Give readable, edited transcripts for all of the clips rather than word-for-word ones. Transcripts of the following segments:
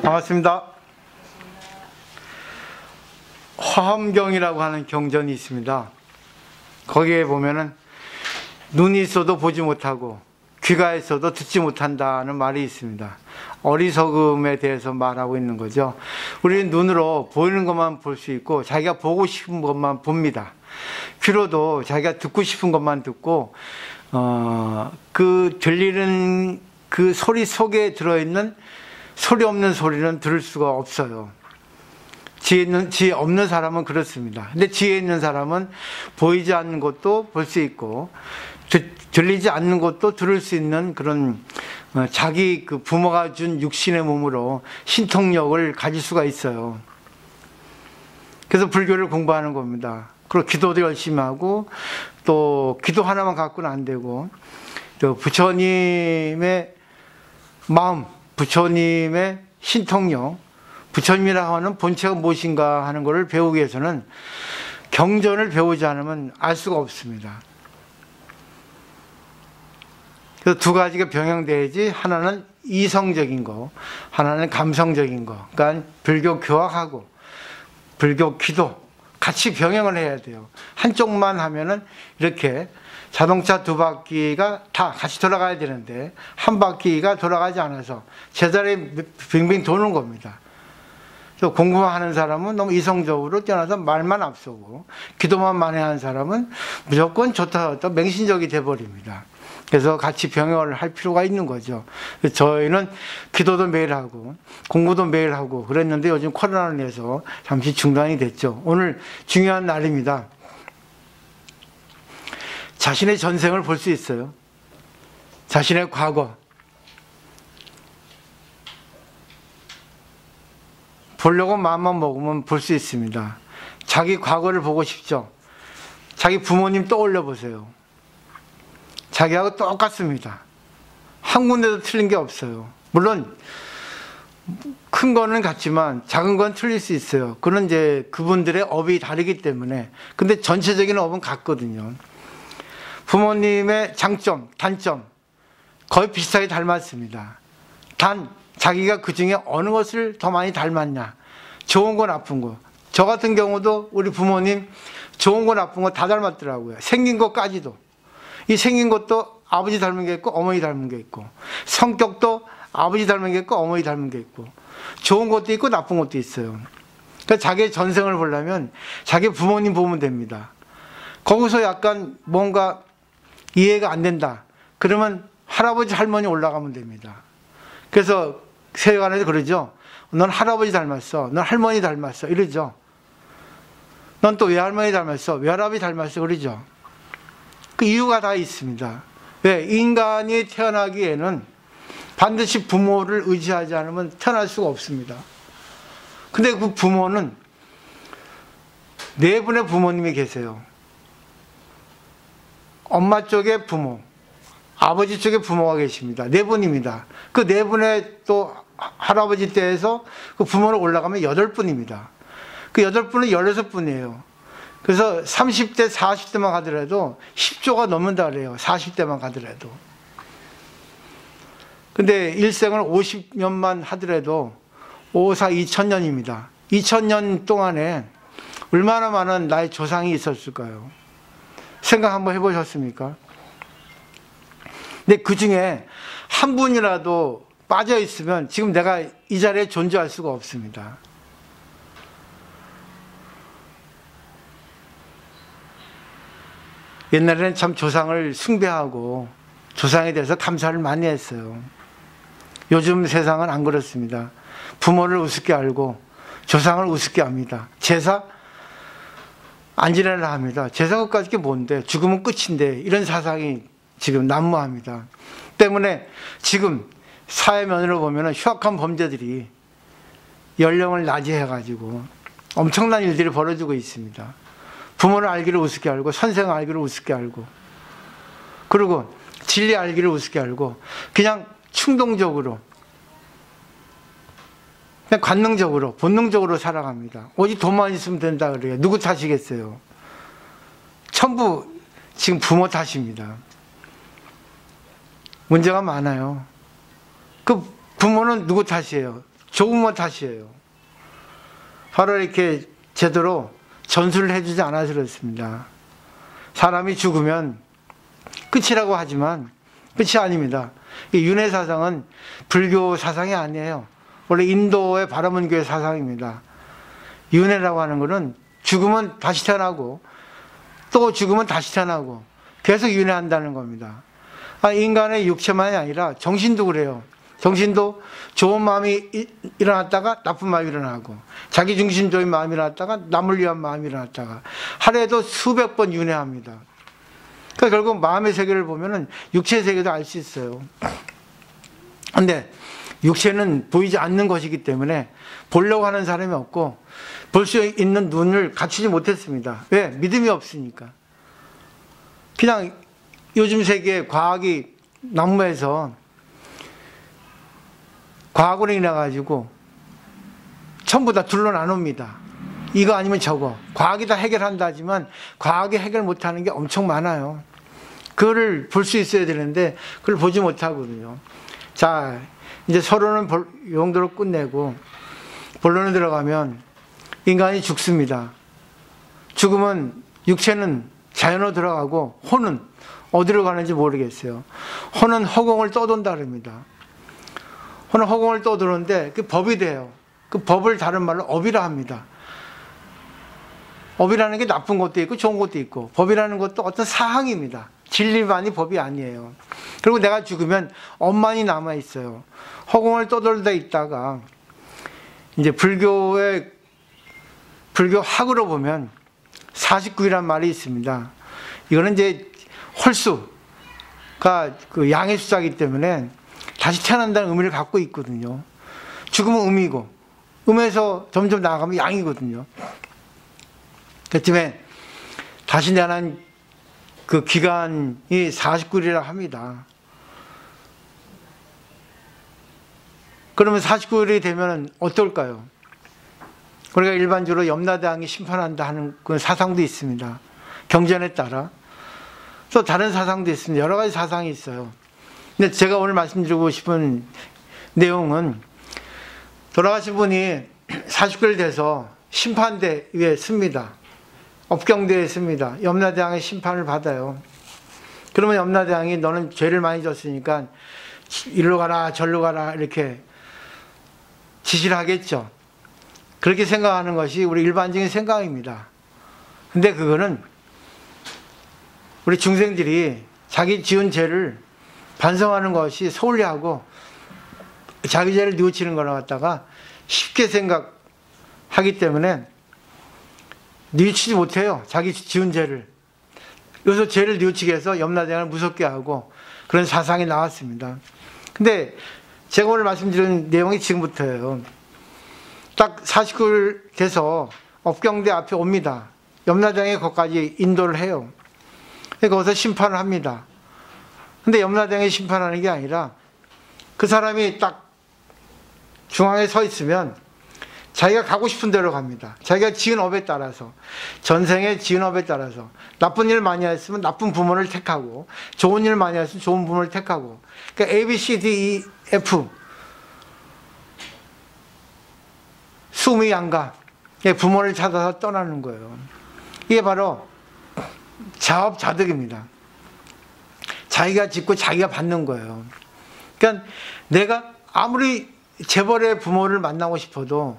반갑습니다. 화엄경이라고 하는 경전이 있습니다. 거기에 보면은 눈이 있어도 보지 못하고 귀가 있어도 듣지 못한다는 말이 있습니다. 어리석음에 대해서 말하고 있는 거죠. 우리는 눈으로 보이는 것만 볼 수 있고 자기가 보고 싶은 것만 봅니다. 귀로도 자기가 듣고 싶은 것만 듣고 그 들리는 그 소리 속에 들어있는 소리 없는 소리는 들을 수가 없어요. 지혜 없는 사람은 그렇습니다. 근데 지혜 있는 사람은 보이지 않는 것도 볼 수 있고 들리지 않는 것도 들을 수 있는 그런 자기 그 부모가 준 육신의 몸으로 신통력을 가질 수가 있어요. 그래서 불교를 공부하는 겁니다. 그리고 기도도 열심히 하고 또 기도 하나만 갖고는 안 되고 또 부처님의 마음, 부처님의 신통력, 부처님이라고 하는 본체가 무엇인가 하는 것을 배우기 위해서는 경전을 배우지 않으면 알 수가 없습니다. 그래서 두 가지가 병행돼야지 하나는 이성적인 거, 하나는 감성적인 거. 그러니까 불교 교학하고 불교 기도 같이 병행을 해야 돼요. 한쪽만 하면은 이렇게 자동차 두 바퀴가 다 같이 돌아가야 되는데 한 바퀴가 돌아가지 않아서 제자리에 빙빙 도는 겁니다. 그래서 공부만 하는 사람은 너무 이성적으로 뛰어나서 말만 앞서고 기도만 만회하는 사람은 무조건 좋다 좋다 맹신적이 돼버립니다. 그래서 같이 병행을 할 필요가 있는 거죠. 저희는 기도도 매일 하고 공부도 매일 하고 그랬는데 요즘 코로나로 인해서 잠시 중단이 됐죠. 오늘 중요한 날입니다. 자신의 전생을 볼 수 있어요. 자신의 과거. 보려고 마음만 먹으면 볼 수 있습니다. 자기 과거를 보고 싶죠. 자기 부모님 떠올려 보세요. 자기하고 똑같습니다. 한 군데도 틀린 게 없어요. 물론 큰 거는 같지만 작은 건 틀릴 수 있어요. 그건 이제 그분들의 업이 다르기 때문에. 근데 전체적인 업은 같거든요. 부모님의 장점, 단점 거의 비슷하게 닮았습니다. 단 자기가 그 중에 어느 것을 더 많이 닮았냐, 좋은 거 나쁜 거. 저 같은 경우도 우리 부모님 좋은 거 나쁜 거 다 닮았더라고요. 생긴 것까지도. 이 생긴 것도 아버지 닮은 게 있고 어머니 닮은 게 있고, 성격도 아버지 닮은 게 있고 어머니 닮은 게 있고, 좋은 것도 있고 나쁜 것도 있어요. 그러니까 자기의 전생을 보려면 자기 부모님 보면 됩니다. 거기서 약간 뭔가 이해가 안 된다 그러면 할아버지 할머니 올라가면 됩니다. 그래서 세간에서 그러죠. 넌 할아버지 닮았어, 넌 할머니 닮았어 이러죠. 넌 또 외할머니 닮았어, 외할아버지 닮았어 그러죠. 그 이유가 다 있습니다. 왜? 인간이 태어나기에는 반드시 부모를 의지하지 않으면 태어날 수가 없습니다. 근데 그 부모는 네 분의 부모님이 계세요. 엄마 쪽에 부모, 아버지 쪽에 부모가 계십니다. 네 분입니다. 그 네 분의 또 할아버지 때에서 그 부모를 올라가면 8분입니다. 그 8분은 16분이에요. 그래서 30대, 40대만 가더라도 10조가 넘는다 그래요. 40대만 가더라도. 근데 일생을 50년만 하더라도 5사 2000년입니다. 2000년 동안에 얼마나 많은 나의 조상이 있었을까요? 생각 한번 해보셨습니까? 근데 그 중에 한 분이라도 빠져 있으면 지금 내가 이 자리에 존재할 수가 없습니다. 옛날에는 참 조상을 숭배하고 조상에 대해서 감사를 많이 했어요. 요즘 세상은 안 그렇습니다. 부모를 우습게 알고 조상을 우습게 합니다. 제사 안 지내려 합니다. 제사 끝까지 게 뭔데, 죽으면 끝인데, 이런 사상이 지금 난무합니다. 때문에 지금 사회면으로 보면 흉악한 범죄들이 연령을 낮이 해가지고 엄청난 일들이 벌어지고 있습니다. 부모를 알기를 우습게 알고, 선생을 알기를 우습게 알고, 그리고 진리 알기를 우습게 알고, 그냥 충동적으로, 그냥 관능적으로, 본능적으로 살아갑니다. 오직 돈만 있으면 된다 그래요. 누구 탓이겠어요? 전부 지금 부모 탓입니다. 문제가 많아요. 그 부모는 누구 탓이에요? 조금만 탓이에요. 바로 이렇게 제대로 전수를 해주지 않아서 그렇습니다. 사람이 죽으면 끝이라고 하지만 끝이 아닙니다. 이 윤회 사상은 불교 사상이 아니에요. 원래 인도의 바라문교의 사상입니다. 윤회라고 하는 것은 죽으면 다시 태어나고 또 죽으면 다시 태어나고 계속 윤회한다는 겁니다. 인간의 육체만이 아니라 정신도 그래요. 정신도 좋은 마음이 일어났다가 나쁜 마음이 일어나고 자기 중심적인 마음이 일어났다가 남을 위한 마음이 일어났다가 하루에도 수백 번 윤회합니다. 그러니까 결국 마음의 세계를 보면은 육체의 세계도 알 수 있어요. 근데 육체는 보이지 않는 것이기 때문에 보려고 하는 사람이 없고 볼 수 있는 눈을 갖추지 못했습니다. 왜? 믿음이 없으니까. 그냥 요즘 세계에 과학이 난무해서 과학으로 인해 가지고 전부 다 둘러 나눕니다. 이거 아니면 저거. 과학이 다 해결한다 하지만 과학이 해결 못하는 게 엄청 많아요. 그거를 볼 수 있어야 되는데 그걸 보지 못하거든요. 자, 이제 서론은 이 정도로 끝내고 본론에 들어가면 인간이 죽습니다. 죽으면 육체는 자연으로 들어가고 혼은 어디로 가는지 모르겠어요. 혼은 허공을 떠돈다 그럽니다. 혼은 허공을 떠도는데 그 법이 돼요. 그 법을 다른 말로 업이라 합니다. 업이라는 게 나쁜 것도 있고 좋은 것도 있고 법이라는 것도 어떤 사항입니다. 진리만이 법이 아니에요. 그리고 내가 죽으면 업만이 남아 있어요. 허공을 떠돌다 있다가 이제 불교 학으로 보면 49이란 말이 있습니다. 이거는 이제 홀수가 그 양의 숫자이기 때문에 다시 태어난다는 의미를 갖고 있거든요. 죽으면 음이고 음에서 점점 나아가면 양이거든요. 그 때문에 다시 태어난 그 기간이 49일이라 합니다. 그러면 49일이 되면 어떨까요? 우리가 일반적으로 염라대왕이 심판한다 하는 그 사상도 있습니다. 경전에 따라. 또 다른 사상도 있습니다. 여러 가지 사상이 있어요. 근데 제가 오늘 말씀드리고 싶은 내용은 돌아가신 분이 49일 돼서 심판대에 씁니다. 업경대에 씁니다. 염라대왕의 심판을 받아요. 그러면 염라대왕이 너는 죄를 많이 졌으니까 이리로 가라 절로 가라 이렇게 지시를 하겠죠. 그렇게 생각하는 것이 우리 일반적인 생각입니다. 근데 그거는 우리 중생들이 자기 지은 죄를 반성하는 것이 소홀히하고 자기 죄를 뉘우치는 거라 갖다가 쉽게 생각하기 때문에 뉘우치지 못해요. 자기 지은 죄를. 여기서 죄를 뉘우치게 해서 염라대왕을 무섭게 하고 그런 사상이 나왔습니다. 근데 제가 오늘 말씀드린 내용이 지금부터예요. 딱 49일 돼서 업경대 앞에 옵니다. 염라대왕이 거기까지 인도를 해요. 거기서 심판을 합니다. 근데 염라대왕이 심판하는 게 아니라 그 사람이 딱 중앙에 서 있으면 자기가 가고 싶은 데로 갑니다. 자기가 지은 업에 따라서, 전생에 지은 업에 따라서 나쁜 일 많이 했으면 나쁜 부모를 택하고 좋은 일 많이 했으면 좋은 부모를 택하고, 그러니까 A, B, C, D, E, F 수미양가 부모를 찾아서 떠나는 거예요. 이게 바로 자업자득입니다. 자기가 짓고 자기가 받는 거예요. 그러니까 내가 아무리 재벌의 부모를 만나고 싶어도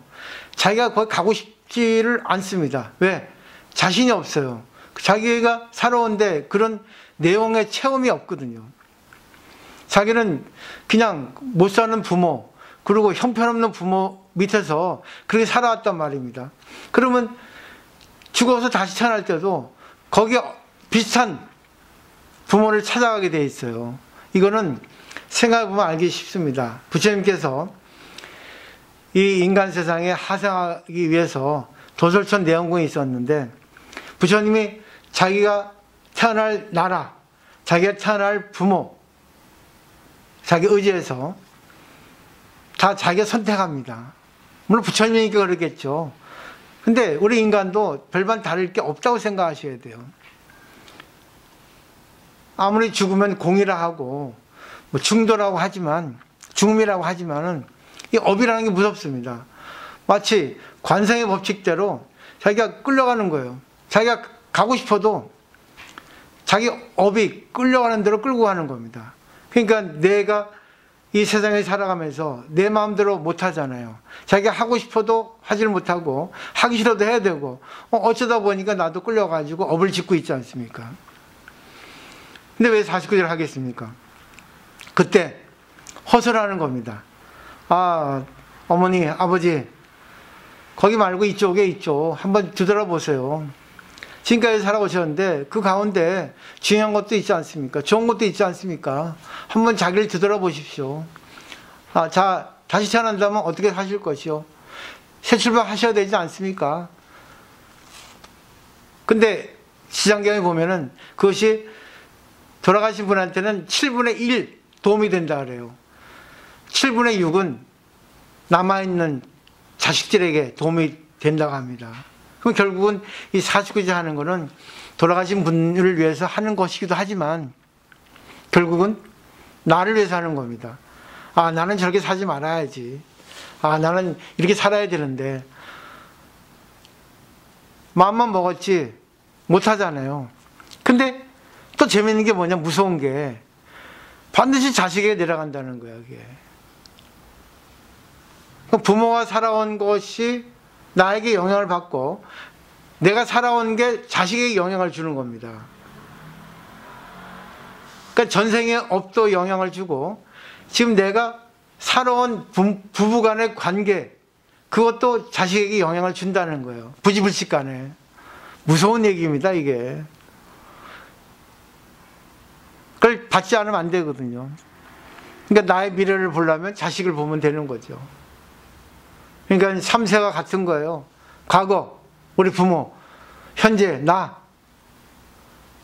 자기가 거기 가고 싶지를 않습니다. 왜? 자신이 없어요. 자기가 살아온데 그런 내용의 체험이 없거든요. 자기는 그냥 못 사는 부모, 그리고 형편없는 부모 밑에서 그렇게 살아왔단 말입니다. 그러면 죽어서 다시 태어날 때도 거기에 비슷한 부모를 찾아가게 돼 있어요. 이거는 생각해보면 알기 쉽습니다. 부처님께서 이 인간 세상에 하생하기 위해서 도솔천 내원궁이 있었는데 부처님이 자기가 태어날 나라, 자기가 태어날 부모, 자기 의지에서 다 자기가 선택합니다. 물론 부처님이니까 그러겠죠. 근데 우리 인간도 별반 다를 게 없다고 생각하셔야 돼요. 아무리 죽으면 공이라 하고 뭐 중도라고 하지만, 죽음이라고 하지만은 이 업이라는 게 무섭습니다. 마치 관성의 법칙대로 자기가 끌려가는 거예요. 자기가 가고 싶어도 자기 업이 끌려가는 대로 끌고 가는 겁니다. 그러니까 내가 이 세상에 살아가면서 내 마음대로 못 하잖아요. 자기가 하고 싶어도 하지를 못하고 하기 싫어도 해야 되고 어쩌다 보니까 나도 끌려가지고 업을 짓고 있지 않습니까? 근데 왜 49제를 하겠습니까? 그때 허술하는 겁니다. 아, 어머니, 아버지, 거기 말고 이쪽에 있죠. 한번 뒤돌아보세요. 지금까지 살아오셨는데 그 가운데 중요한 것도 있지 않습니까? 좋은 것도 있지 않습니까? 한번 자기를 뒤돌아보십시오. 아, 자, 다시 태어난다면 어떻게 사실 것이요? 새 출발하셔야 되지 않습니까? 근데 시장경에 보면은 그것이 돌아가신 분한테는 7분의 1 도움이 된다 그래요. 7분의 6은 남아있는 자식들에게 도움이 된다고 합니다. 그럼 결국은 이 49제 하는 거는 돌아가신 분을 위해서 하는 것이기도 하지만 결국은 나를 위해서 하는 겁니다. 아, 나는 저렇게 살지 말아야지. 아, 나는 이렇게 살아야 되는데 마음만 먹었지 못하잖아요. 근데 또 재밌는 게 뭐냐, 무서운 게 반드시 자식에게 내려간다는 거야, 이게. 부모가 살아온 것이 나에게 영향을 받고 내가 살아온 게 자식에게 영향을 주는 겁니다. 그러니까 전생의 업도 영향을 주고 지금 내가 살아온 부부 간의 관계, 그것도 자식에게 영향을 준다는 거예요. 부지불식 간에. 무서운 얘기입니다, 이게. 그걸 받지 않으면 안 되거든요. 그러니까 나의 미래를 보려면 자식을 보면 되는 거죠. 그러니까 3세가 같은 거예요. 과거, 우리 부모, 현재, 나,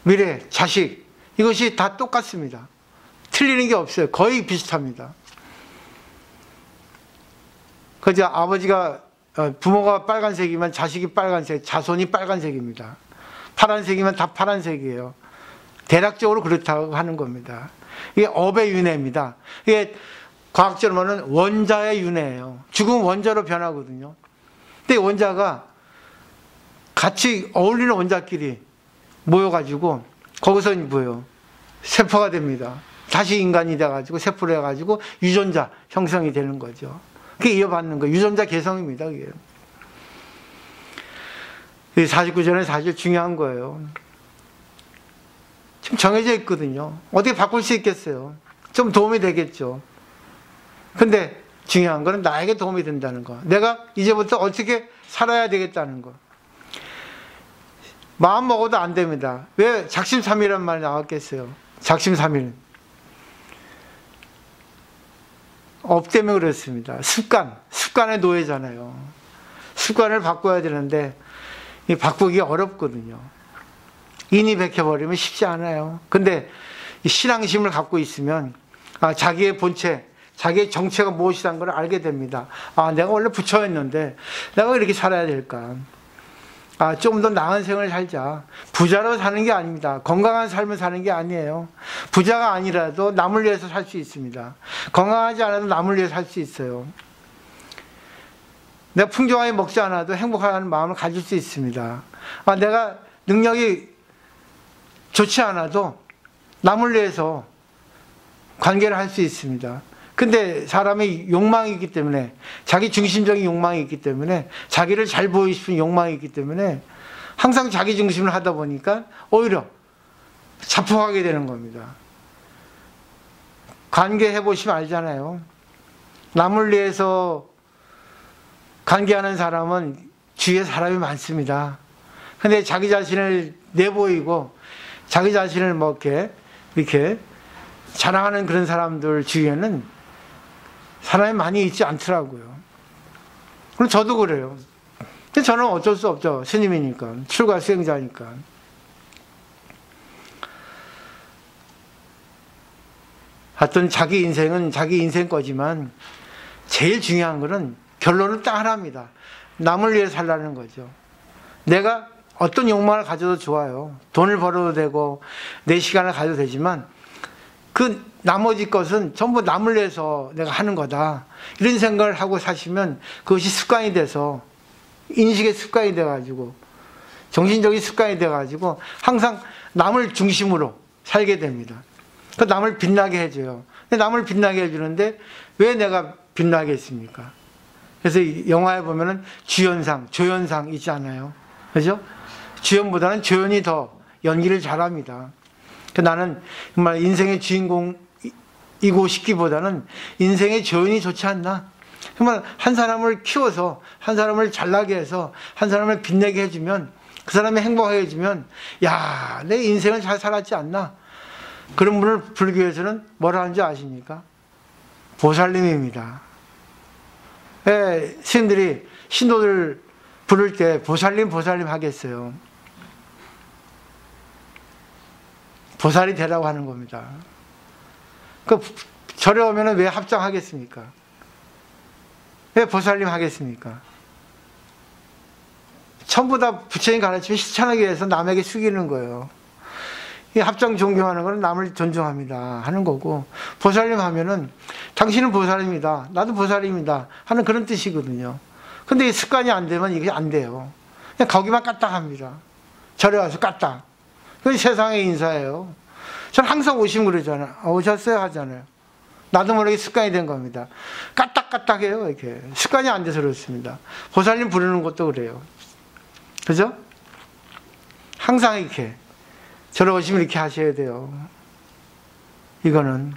미래, 자식, 이것이 다 똑같습니다. 틀리는 게 없어요. 거의 비슷합니다. 그저 아버지가, 부모가 빨간색이면 자식이 빨간색, 자손이 빨간색입니다. 파란색이면 다 파란색이에요. 대략적으로 그렇다고 하는 겁니다. 이게 업의 윤회입니다. 이게 과학적으로는 원자의 윤회예요. 죽으면 원자로 변하거든요. 근데 원자가 같이 어울리는 원자끼리 모여가지고 거기서 뭐예요? 세포가 됩니다. 다시 인간이 돼가지고 세포로 해가지고 유전자 형성이 되는 거죠. 그게 이어받는 거예요. 유전자 개성입니다. 그게. 49전에 사실 중요한 거예요. 지금 정해져 있거든요. 어떻게 바꿀 수 있겠어요? 좀 도움이 되겠죠. 근데 중요한 거는 나에게 도움이 된다는 거. 내가 이제부터 어떻게 살아야 되겠다는 거. 마음 먹어도 안 됩니다. 왜 작심삼일이란 말이 나왔겠어요? 작심삼일. 업 때문에 그렇습니다. 습관의 노예잖아요. 습관을 바꿔야 되는데 바꾸기 어렵거든요. 인이 백혀버리면 쉽지 않아요. 근데 신앙심을 갖고 있으면 자기의 본체, 자기의 정체가 무엇이라는 걸 알게 됩니다. 아, 내가 원래 부처였는데 내가 왜 이렇게 살아야 될까? 아, 좀 더 나은 생을 살자. 부자로 사는 게 아닙니다. 건강한 삶을 사는 게 아니에요. 부자가 아니라도 남을 위해서 살 수 있습니다. 건강하지 않아도 남을 위해서 살 수 있어요. 내가 풍족하게 먹지 않아도 행복한 마음을 가질 수 있습니다. 아, 내가 능력이 좋지 않아도 남을 위해서 관계를 할 수 있습니다. 근데 사람의 욕망이 있기 때문에, 자기 중심적인 욕망이 있기 때문에, 자기를 잘 보이고 싶은 욕망이 있기 때문에 항상 자기 중심을 하다 보니까 오히려 자폭하게 되는 겁니다. 관계해 보시면 알잖아요. 남을 위해서 관계하는 사람은 주위에 사람이 많습니다. 근데 자기 자신을 내보이고 자기 자신을 뭐 이렇게 자랑하는 그런 사람들 주위에는 사람이 많이 있지 않더라고요. 그럼 저도 그래요. 근데 저는 어쩔 수 없죠. 스님이니까. 출가 수행자니까. 하여튼 자기 인생은 자기 인생 거지만 제일 중요한 거는 결론은 딱 하나입니다. 남을 위해 살라는 거죠. 내가 어떤 욕망을 가져도 좋아요. 돈을 벌어도 되고 내 시간을 가져도 되지만 그 나머지 것은 전부 남을 위해서 내가 하는 거다. 이런 생각을 하고 사시면 그것이 습관이 돼서, 인식의 습관이 돼가지고, 정신적인 습관이 돼가지고 항상 남을 중심으로 살게 됩니다. 그 남을 빛나게 해줘요. 남을 빛나게 해주는데 왜 내가 빛나게 했습니까? 그래서 영화에 보면은 주연상, 조연상 있지 않아요? 그죠? 주연보다는 조연이 더 연기를 잘합니다. 나는 정말 인생의 주인공이고 싶기보다는 인생의 조연이 좋지 않나? 정말 한 사람을 키워서, 한 사람을 잘나게 해서, 한 사람을 빛내게 해주면, 그 사람이 행복하게 해주면, 야, 내 인생을 잘 살았지 않나? 그런 분을 불교에서는 뭐라 하는지 아십니까? 보살님입니다. 예, 스님들이 신도들 부를 때 보살님, 보살님 하겠어요. 보살이 되라고 하는 겁니다. 그 절에 오면 왜 합장하겠습니까? 왜 보살님 하겠습니까? 전부 다 부처님 가르치면 실천하기 위해서 남에게 숙이는 거예요. 이 합장 존경하는 것은 남을 존중합니다 하는 거고, 보살님 하면은 당신은 보살입니다, 나도 보살입니다 하는 그런 뜻이거든요. 근데 이 습관이 안 되면 이게 안 돼요. 그냥 거기만 까딱합니다. 절에 와서 까딱. 그게 세상의 인사예요. 저는 항상 오시면 그러잖아요. 오셨어요 하잖아요. 나도 모르게 습관이 된 겁니다. 까딱까딱해요. 이렇게 습관이 안 돼서 그렇습니다. 보살님 부르는 것도 그래요. 그죠? 항상 이렇게 절에 오시면 이렇게 하셔야 돼요. 이거는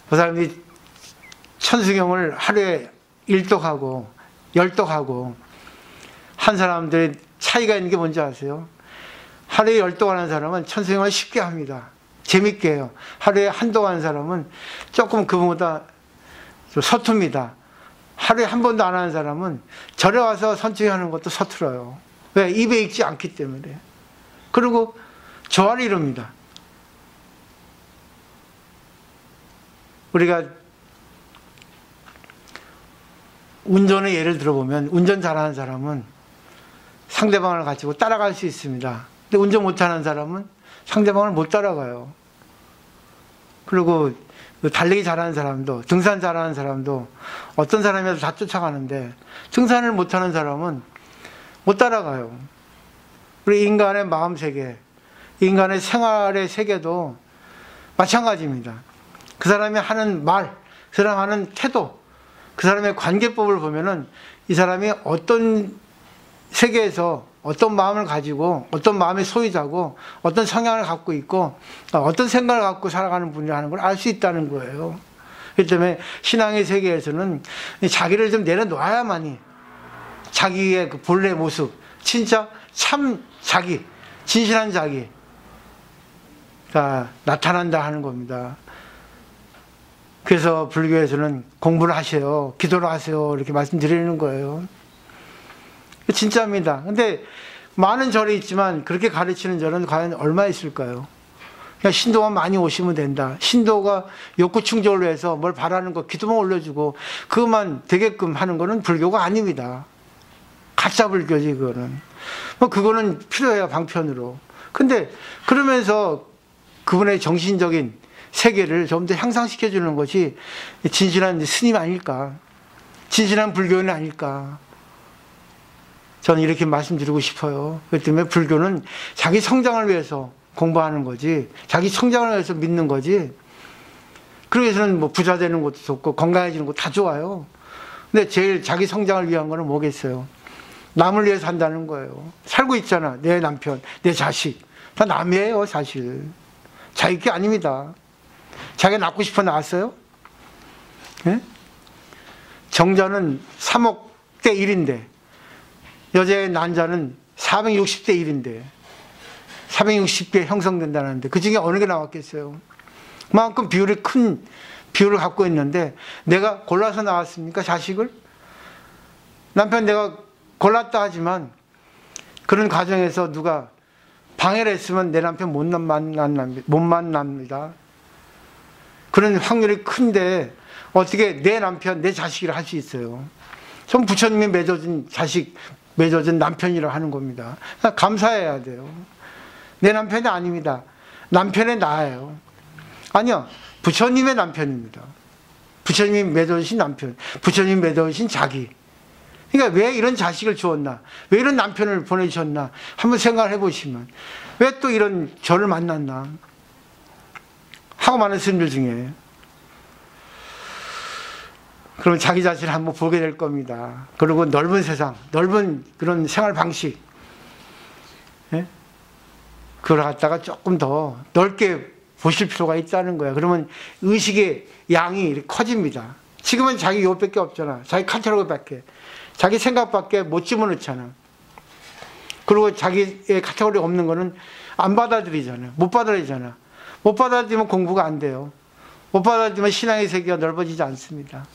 보살님이 천수경을 하루에 1독하고 10독하고 한 사람들의 차이가 있는 게 뭔지 아세요? 하루에 10독 하는 사람은 천수경을 쉽게 합니다. 재밌게 해요. 하루에 한독 하는 사람은 조금 그보다 좀 서툽니다. 하루에 한 번도 안 하는 사람은 절에 와서 선충이 하는 것도 서툴어요. 왜? 입에 익지 않기 때문에. 그리고 조화를 이룹니다. 우리가 운전의 예를 들어보면 운전 잘하는 사람은 상대방을 가지고 따라갈 수 있습니다. 근데 운전 못하는 사람은 상대방을 못 따라가요. 그리고 달리기 잘하는 사람도, 등산 잘하는 사람도 어떤 사람이라도 다 쫓아가는데 등산을 못하는 사람은 못 따라가요. 우리 인간의 마음 세계, 인간의 생활의 세계도 마찬가지입니다. 그 사람이 하는 말, 그 사람이 하는 태도, 그 사람의 관계법을 보면은 이 사람이 어떤 세계에서 어떤 마음을 가지고 어떤 마음의 소유자고 어떤 성향을 갖고 있고 어떤 생각을 갖고 살아가는 분이라는 걸 알 수 있다는 거예요. 그렇기 때문에 신앙의 세계에서는 자기를 좀 내려놓아야만이 자기의 그 본래 모습, 진짜 참 자기, 진실한 자기가 나타난다 하는 겁니다. 그래서 불교에서는 공부를 하세요, 기도를 하세요 이렇게 말씀드리는 거예요. 진짜입니다. 근데 많은 절이 있지만 그렇게 가르치는 절은 과연 얼마 있을까요? 그냥 신도가 많이 오시면 된다. 신도가 욕구 충족을 위해서 뭘 바라는 거 기도만 올려주고 그것만 되게끔 하는 거는 불교가 아닙니다. 가짜 불교지 그거는. 뭐 그거는 필요해요 방편으로. 근데 그러면서 그분의 정신적인 세계를 좀 더 향상시켜 주는 것이 진실한 스님 아닐까, 진실한 불교인 아닐까, 저는 이렇게 말씀드리고 싶어요. 그렇기 때문에 불교는 자기 성장을 위해서 공부하는 거지, 자기 성장을 위해서 믿는 거지. 그러기 위해서는 뭐 부자 되는 것도 좋고 건강해지는 것도 다 좋아요. 근데 제일 자기 성장을 위한 거는 뭐겠어요? 남을 위해서 산다는 거예요. 살고 있잖아. 내 남편, 내 자식 다 남이에요 사실. 자기 게 아닙니다. 자기가 낳고 싶어 낳았어요? 네? 정자는 3억 대 1인데 여자의 난자는 460대 1인데 460개 형성된다는데 그 중에 어느 게 나왔겠어요? 그만큼 비율이 큰 비율을 갖고 있는데 내가 골라서 나왔습니까? 자식을? 남편 내가 골랐다 하지만 그런 과정에서 누가 방해를 했으면 내 남편 못 만납니다. 그런 확률이 큰데 어떻게 내 남편, 내 자식이라 할 수 있어요? 전 부처님이 맺어준 자식, 맺어준 남편이라 하는 겁니다. 감사해야 돼요. 내 남편이 아닙니다. 남편의 나예요. 아니요. 부처님의 남편입니다. 부처님이 맺어주신 남편, 부처님이 맺어주신 자기. 그러니까 왜 이런 자식을 주었나? 왜 이런 남편을 보내주셨나? 한번 생각을 해보시면 왜 또 이런 저를 만났나? 하고 많은 스님들 중에. 그러면 자기 자신을 한번 보게 될 겁니다. 그리고 넓은 세상, 넓은 그런 생활 방식, 예? 그걸 갖다가 조금 더 넓게 보실 필요가 있다는 거야. 그러면 의식의 양이 이렇게 커집니다. 지금은 자기 요밖에 없잖아. 자기 카테고리밖에. 자기 생각밖에 못 집어넣잖아. 그리고 자기의 카테고리 없는 거는 안 받아들이잖아. 못 받아들이잖아. 못 받아들이면 공부가 안 돼요. 못 받아들이면 신앙의 세계가 넓어지지 않습니다.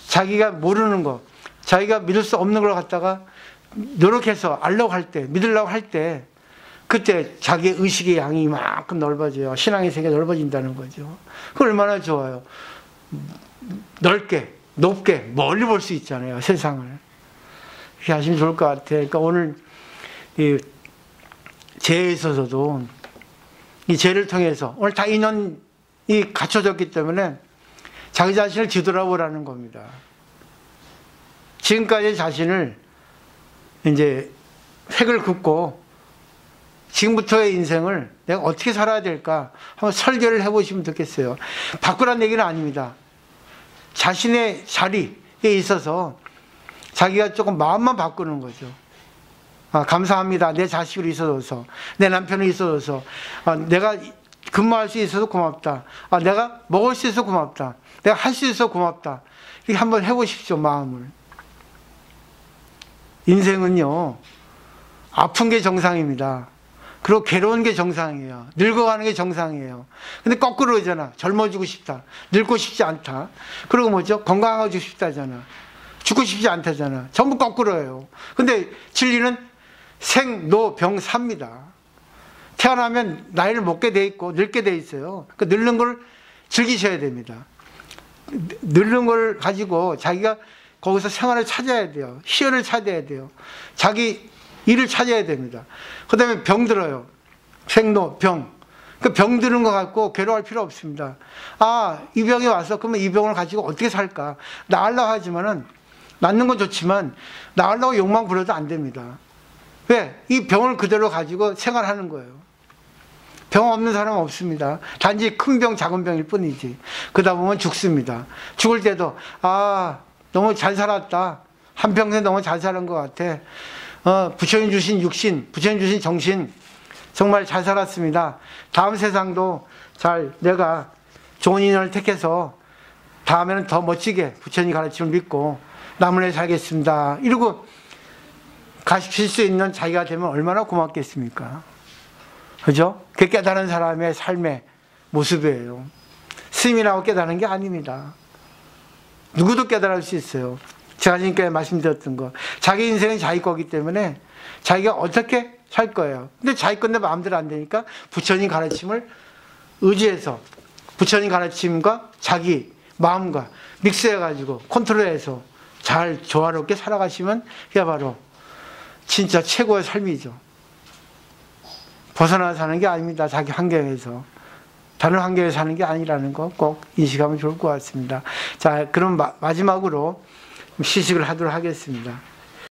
자기가 모르는 거, 자기가 믿을 수 없는 걸 갖다가 노력해서 알려고 할 때, 믿으려고 할 때, 그때 자기의 의식의 양이 이만큼 넓어져요. 신앙의 세계가 넓어진다는 거죠. 그 얼마나 좋아요. 넓게, 높게, 멀리 볼 수 있잖아요. 세상을. 이렇게 하시면 좋을 것 같아요. 그러니까 오늘 이 죄에 있어서도 이 죄를 통해서 오늘 다 인연이 갖춰졌기 때문에 자기 자신을 뒤돌아보라는 겁니다. 지금까지 자신을 이제 획을 긋고 지금부터의 인생을 내가 어떻게 살아야 될까 한번 설계를 해보시면 좋겠어요. 바꾸라는 얘기는 아닙니다. 자신의 자리에 있어서 자기가 조금 마음만 바꾸는 거죠. 아, 감사합니다. 내 자식으로 있어줘서, 내 남편으로 있어줘서, 내가 근무할 수 있어서 고맙다. 내가 먹을 수 있어서 고맙다. 내가 할 수 있어서 고맙다. 이렇게 한번 해보십시오, 마음을. 인생은요, 아픈 게 정상입니다. 그리고 괴로운 게 정상이에요. 늙어가는 게 정상이에요. 근데 거꾸로 그러잖아. 젊어지고 싶다. 늙고 싶지 않다. 그리고 뭐죠? 건강하고 싶다잖아. 죽고 싶지 않다잖아. 전부 거꾸로예요. 근데 진리는 생, 노, 병, 삽니다. 태어나면 나이를 먹게 돼 있고 늙게 돼 있어요. 그 늙는 걸 즐기셔야 됩니다. 늙는 걸 가지고 자기가 거기서 생활을 찾아야 돼요. 희열을 찾아야 돼요. 자기 일을 찾아야 됩니다. 그 다음에 병 들어요. 생로, 병. 그 병 드는 거 갖고 괴로워할 필요 없습니다. 이 병이 와서 그러면 이 병을 가지고 어떻게 살까? 나으려고 하지만은, 낫는 건 좋지만, 나으려고 욕망 부려도 안 됩니다. 왜? 이 병을 그대로 가지고 생활하는 거예요. 병 없는 사람은 없습니다. 단지 큰 병, 작은 병일 뿐이지. 그러다 보면 죽습니다. 죽을 때도, 너무 잘 살았다. 한평생 너무 잘 사는 것 같아. 부처님 주신 육신, 부처님 주신 정신, 정말 잘 살았습니다. 다음 세상도 잘 내가 좋은 인연을 택해서 다음에는 더 멋지게 부처님 가르침을 믿고 남은 해 살겠습니다. 이러고 가실 수 있는 자기가 되면 얼마나 고맙겠습니까? 그죠? 그게 깨달은 사람의 삶의 모습이에요. 스님이라고 깨달은 게 아닙니다. 누구도 깨달을 수 있어요. 제가 지금까지 말씀드렸던 거. 자기 인생은 자기 거기 때문에 자기가 어떻게 살 거예요. 근데 자기 건데 마음대로 안 되니까 부처님 가르침을 의지해서 부처님 가르침과 자기 마음과 믹스해가지고 컨트롤해서 잘 조화롭게 살아가시면 그게 바로 진짜 최고의 삶이죠. 벗어나 사는 게 아닙니다. 자기 환경에서. 다른 환경에 사는 게 아니라는 거 꼭 인식하면 좋을 것 같습니다. 자, 그럼 마지막으로 시식을 하도록 하겠습니다.